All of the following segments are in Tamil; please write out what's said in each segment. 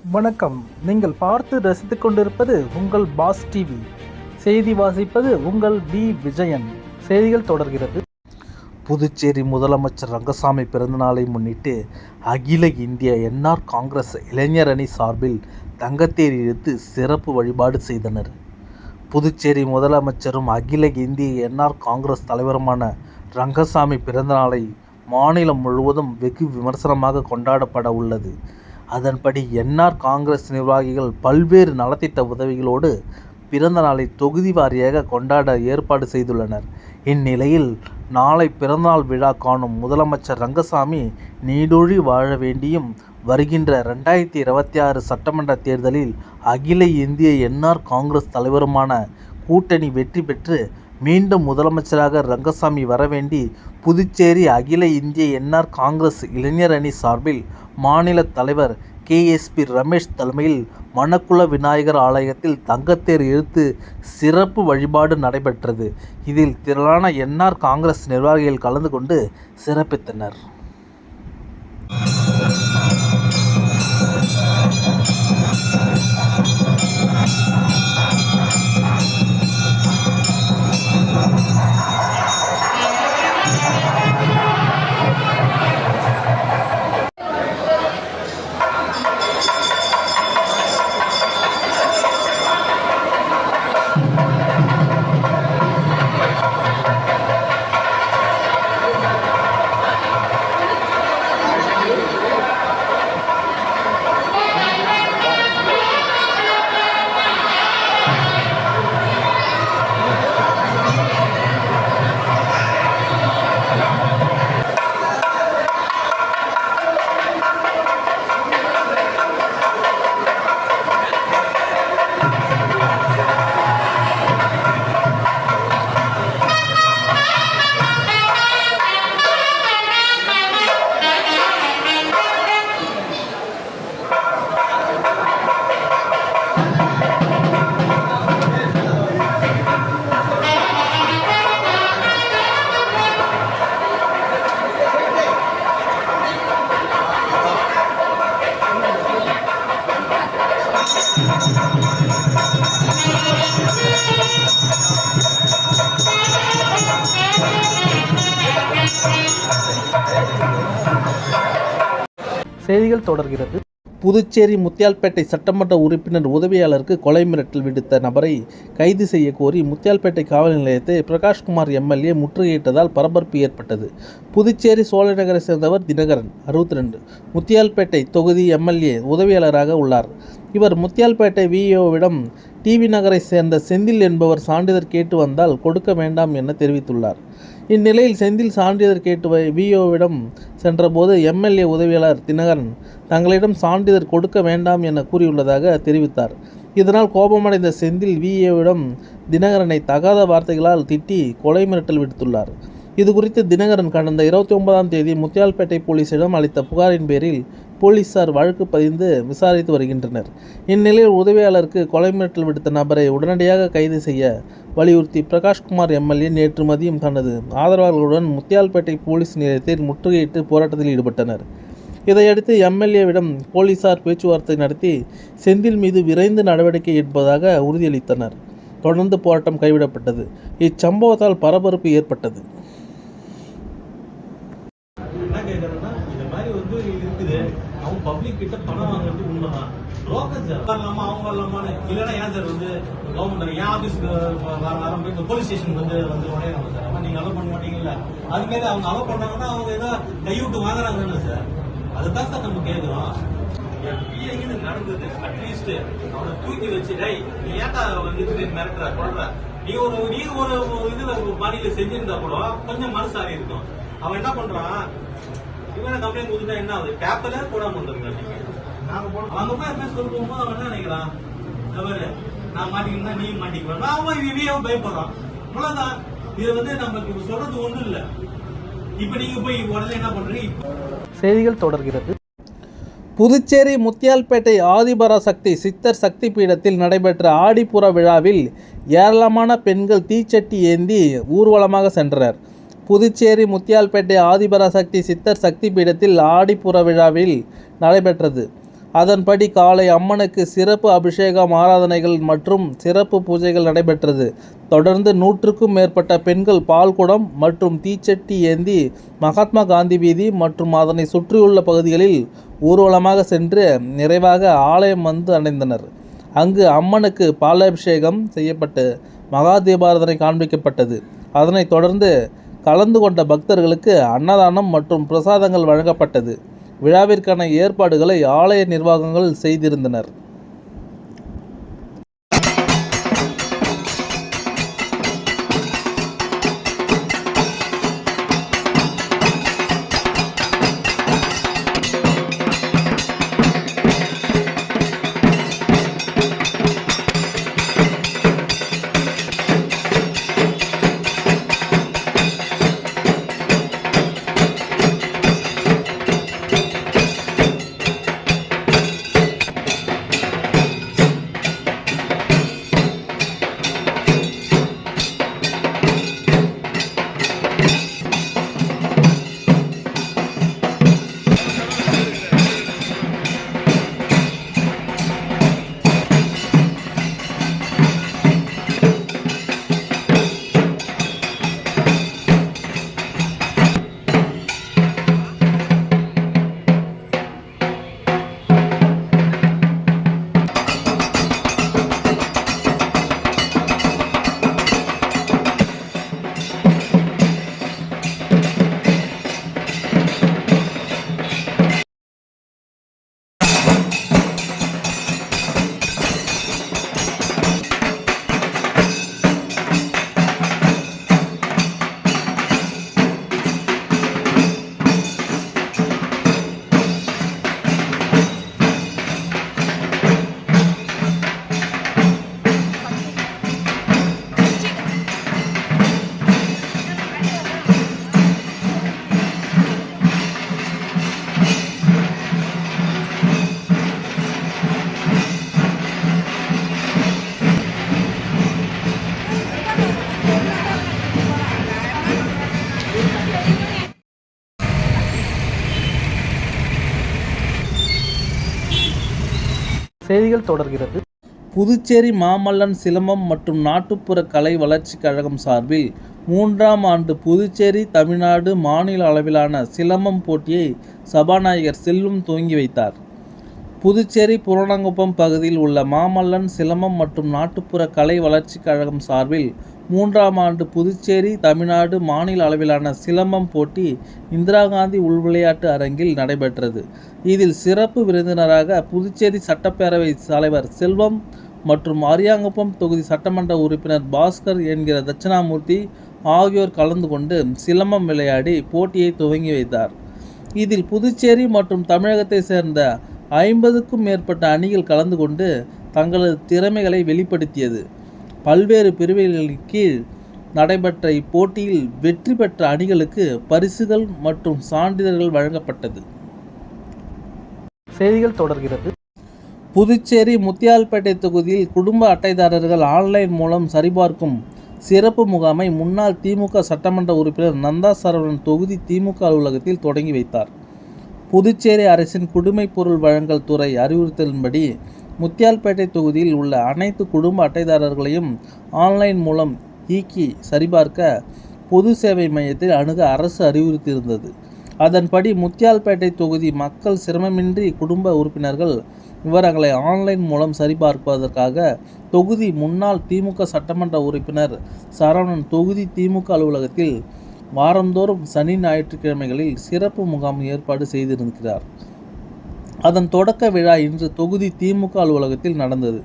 வணக்கம். நீங்கள் பார்த்து ரசித்துக் கொண்டிருப்பது உங்கள் பாஸ் டிவி. செய்தி வாசிப்பது உங்கள் பி விஜயன். செய்திகள் தொடர்கிறது. புதுச்சேரி முதலமைச்சர் ரங்கசாமி பிறந்தநாளை முன்னிட்டு அகில இந்திய என்ஆர் காங்கிரஸ் இளைஞர் அணி சார்பில் தங்கத்தேர் இழுத்து சிறப்பு வழிபாடு செய்தனர். புதுச்சேரி முதலமைச்சரும் அகில இந்திய என்ஆர் காங்கிரஸ் தலைவருமான ரங்கசாமி பிறந்தநாளை மாநிலம் முழுவதும் வெகு விமர்சனமாக கொண்டாடப்பட உள்ளது. அதன்படி என்ஆர் காங்கிரஸ் நிர்வாகிகள் பல்வேறு நலத்திட்ட உதவிகளோடு பிறந்த நாளை தொகுதி வாரியாக கொண்டாட ஏற்பாடு செய்துள்ளனர். இந்நிலையில் நாளை பிறந்தநாள் விழா காணும் முதலமைச்சர் ரங்கசாமி நீடூழி வாழ வேண்டியும் வருகின்ற 2026 சட்டமன்ற தேர்தலில் அகில இந்திய என்ஆர் காங்கிரஸ் தலைவருமான கூட்டணி வெற்றி பெற்று மீண்டும் முதலமைச்சராக ரங்கசாமி வரவேண்டி புதுச்சேரி அகில இந்திய என்ஆர் காங்கிரஸ் இளைஞர் அணி சார்பில் மாநில தலைவர் KSP ரமேஷ் தலைமையில் மணக்குள விநாயகர் ஆலயத்தில் தங்கத்தேர் இழுத்து சிறப்பு வழிபாடு நடைபெற்றது. இதில் திரளான என்ஆர் காங்கிரஸ் நிர்வாகிகள் கலந்து கொண்டு சிறப்பித்தனர். செய்திகள் தொடர்கிறது. புதுச்சேரி முத்தியால்பேட்டை சட்டமன்ற உறுப்பினர் உதவியாளருக்கு கொலை மிரட்டல் விடுத்த நபரை கைது செய்ய கோரி முத்தியால்பேட்டை காவல் நிலையத்தை பிரகாஷ்குமார் MLA முற்றுகையிட்டதால் பரபரப்பு ஏற்பட்டது. புதுச்சேரி சோலைநகரை சேர்ந்தவர் தினகரன் 62 முத்தியால்பேட்டை தொகுதி MLA உதவியாளராக உள்ளார். இவர் முத்தியால்பேட்டை VAOவிடம் டிவி நகரை சேர்ந்த செந்தில் என்பவர் சான்றிதழ் கேட்டு வந்தால் கொடுக்க வேண்டாம் என தெரிவித்துள்ளார். இந்நிலையில் செந்தில் சான்றிதழ் கேட்டு VAOவிடம் சென்றபோது MLA உதவியாளர் தினகரன் தங்களிடம் சான்றிதழ் கொடுக்க வேண்டாம் என கூறியுள்ளதாக தெரிவித்தார். இதனால் கோபமடைந்த செந்தில் VAOவிடம் தினகரனை தகாத வார்த்தைகளால் திட்டி கொலை மிரட்டல் விடுத்துள்ளார். இதுகுறித்து தினகரன் கடந்த 29ஆம் தேதி முத்தியால்பேட்டை போலீசிடம் அளித்த புகாரின் பேரில் போலீசார் வழக்கு பதிந்து விசாரித்து வருகின்றனர். இந்நிலையில் உதவியாளருக்கு கொலை மிரட்டல் விடுத்த நபரை உடனடியாக கைது செய்ய வலியுறுத்தி பிரகாஷ்குமார் MLA நேற்று மதியம் தனது ஆதரவாளர்களுடன் முத்தியால்பேட்டை போலீஸ் நிலையத்தில் முற்றுகையிட்டு போராட்டத்தில் ஈடுபட்டனர். இதையடுத்து MLAவிடம் போலீசார் பேச்சுவார்த்தை நடத்தி செந்தில் மீது விரைந்து நடவடிக்கை எடுப்பதாக உறுதியளித்தனர். தொடர்ந்து போராட்டம் கைவிடப்பட்டது. இச்சம்பவத்தால் பரபரப்பு ஏற்பட்டது. அவங்க பப்ளிக் கிட்ட பணம் வாங்குறது உண்மைதான். புரோக்கர் சார் இல்லாம அவங்க இல்லாம இல்லைன்னா ஏன் சார் வந்து கவர்மெண்ட் ஏன் ஆபீஸ்க்கு வாரம் போய் போலீஸ் ஸ்டேஷன் வந்து உடையணும் சார். நீங்க அலோ பண்ண மாட்டீங்கல்ல. அது மாதிரி அவங்க அலோ பண்ணாங்கன்னா அவங்க ஏதோ கைவிட்டு வாங்குறாங்கல்ல சார். அதுதான் சார் நம்ம கேட்கிறோம். எங்க நடந்தது அட்லீஸ்ட் அவனை தூக்கி வச்சு நீ ஏன்டா வந்து மிரட்டுற கொள்ற நீ ஒரு இதுல மாநில செஞ்சிருந்தா கூட கொஞ்சம் மனசாரி இருக்கும். அவன் என்ன பண்றான் இவனை கம்ப்ளைண்ட் கொடுத்துட்டா என்ன ஆகுது பேப்பர்ல போடாம வந்துருங்க. அவங்க போய் என்ன சொல்லும் போது அவன் என்ன நினைக்கிறான் நான் மாட்டிக்கினா நீ மாட்டிக்குவான் அவன் இவையும் பயப்படுறான். அவ்வளவுதான். இது வந்து நமக்கு சொல்றது ஒண்ணும் இல்ல. இப்ப நீங்க போய் உடனே என்ன பண்றீங்க. செய்திகள் தொடர்கிறது. புதுச்சேரி முத்தியால்பேட்டை ஆதிபராசக்தி சித்தர் சக்தி பீடத்தில் நடைபெற்ற ஆடிப்புற விழாவில் ஏராளமான பெண்கள் தீச்சட்டி ஏந்தி ஊர்வலமாக சென்றனர். புதுச்சேரி முத்தியால்பேட்டை ஆதிபராசக்தி சித்தர் சக்தி பீடத்தில் ஆடிப்புற விழாவில் நடைபெற்றது. அதன்படி காலை அம்மனுக்கு சிறப்பு அபிஷேகம், ஆராதனைகள் மற்றும் சிறப்பு பூஜைகள் நடைபெற்றது. தொடர்ந்து 100க்கும் மேற்பட்ட பெண்கள் பால்குடம் மற்றும் தீச்சட்டி ஏந்தி மகாத்மா காந்தி வீதி மற்றும் அதனை சுற்றியுள்ள பகுதிகளில் ஊர்வலமாக சென்று நிறைவாக ஆலயம் வந்து அடைந்தனர். அங்கு அம்மனுக்கு பாலாபிஷேகம் செய்யப்பட்டு மகா தீபாராதனை காண்பிக்கப்பட்டது. அதனைத் தொடர்ந்து கலந்து கொண்ட பக்தர்களுக்கு அன்னதானம் மற்றும் பிரசாதங்கள் வழங்கப்பட்டது. விழாவிற்கான ஏற்பாடுகளை ஆலய நிர்வாகங்கள் செய்திருந்தனர். செய்திகள் தொடர்கிறது. புதுச்சேரி மாமல்லன் சிலம்பம் மற்றும் நாட்டுப்புற கலை வளர்ச்சிக் கழகம் சார்பில் 3ஆம் ஆண்டு புதுச்சேரி தமிழ்நாடு மாநில அளவிலான சிலம்பம் போட்டியை சபாநாயகர் செல்வம் துவங்கி வைத்தார். புதுச்சேரி பூரணங்குப்பம் பகுதியில் உள்ள மாமல்லன் சிலம்பம் மற்றும் நாட்டுப்புற கலை வளர்ச்சிக் கழகம் சார்பில் 3ஆம் ஆண்டு புதுச்சேரி தமிழ்நாடு மாநில அளவிலான சிலம்பம் போட்டி இந்திரா காந்தி உள்விளையாட்டு அரங்கில் நடைபெற்றது. இதில் சிறப்பு விருந்தினராக புதுச்சேரி சட்டப்பேரவை தலைவர் செல்வம் மற்றும் அரியாங்குப்பம் தொகுதி சட்டமன்ற உறுப்பினர் பாஸ்கர் என்கிற தட்சிணாமூர்த்தி ஆகியோர் கலந்து கொண்டு சிலம்பம் விளையாடி போட்டியை துவங்கி வைத்தார். இதில் புதுச்சேரி மற்றும் தமிழகத்தை சேர்ந்த 50க்கும் மேற்பட்ட அணிகள் கலந்து கொண்டு தங்களது திறமைகளை வெளிப்படுத்தியது. பல்வேறு பிரிவுகளின் கீழ் நடைபெற்ற இப்போட்டியில் வெற்றி பெற்ற அணிகளுக்கு பரிசுகள் மற்றும் சான்றிதழ்கள் வழங்கப்பட்டது. செய்திகள் தொடர்கிறது. புதுச்சேரி முத்தியால்பேட்டை தொகுதியில் குடும்ப அட்டைதாரர்கள் ஆன்லைன் மூலம் சரிபார்க்கும் சிறப்பு முகாமை முன்னாள் திமுக சட்டமன்ற உறுப்பினர் நந்தா சரவணன் தொகுதி திமுக அலுவலகத்தில் தொடங்கி வைத்தார். புதுச்சேரி அரசின் குடிமைப் பொருள் வழங்கல் துறை அறிவுறுத்தலின்படி முத்தியால்பேட்டை தொகுதியில் உள்ள அனைத்து குடும்ப அட்டைதாரர்களையும் ஆன்லைன் மூலம் சரிபார்க்க பொது சேவை மையத்தில் அணுக அரசு அறிவுறுத்தியிருந்தது. அதன்படி முத்தியால்பேட்டை தொகுதி மக்கள் சிரமமின்றி குடும்ப உறுப்பினர்கள் விவரங்களை ஆன்லைன் மூலம் சரிபார்ப்பதற்காக தொகுதி முன்னாள் திமுக சட்டமன்ற உறுப்பினர் சரவணன் தொகுதி திமுக அலுவலகத்தில் வாரந்தோறும் சனி ஞாயிற்றுக்கிழமைகளில் சிறப்பு முகாம் ஏற்பாடு செய்திருக்கிறார். அதன் தொடக்க விழா இன்று தொகுதி திமுக அலுவலகத்தில் நடந்தது.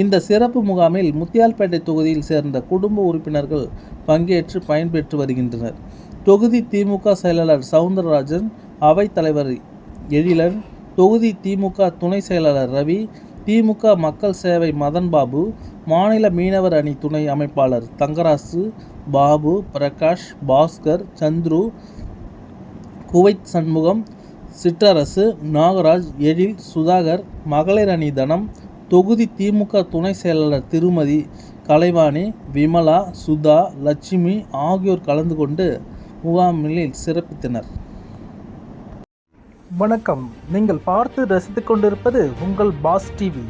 இந்த சிறப்பு முகாமில் முத்தியால்பேட்டை தொகுதியில் சேர்ந்த குடும்ப உறுப்பினர்கள் பங்கேற்று பயன்பெற்று வருகின்றனர். தொகுதி திமுக செயலாளர் சவுந்தரராஜன், அவைத் தலைவர் எழிலன், தொகுதி திமுக துணை செயலாளர் ரவி, திமுக மக்கள் சேவை மதன்பாபு, மாநில மீனவர் அணி துணை அமைப்பாளர் தங்கராசு, பாபு, பிரகாஷ், பாஸ்கர், சந்துரு, குவைத் சண்முகம், சிற்றரசு, நாகராஜ், எழில், சுதாகர், மகளிர் அணி தனம், தொகுதி திமுக துணை செயலாளர் திருமதி கலைவாணி, விமலா, சுதா, லட்சுமி ஆகியோர் கலந்து கொண்டு முகாமில் சிறப்பித்தனர். வணக்கம். நீங்கள் பார்த்து ரசித்துக் கொண்டிருப்பது உங்கள் பாஸ் டிவி.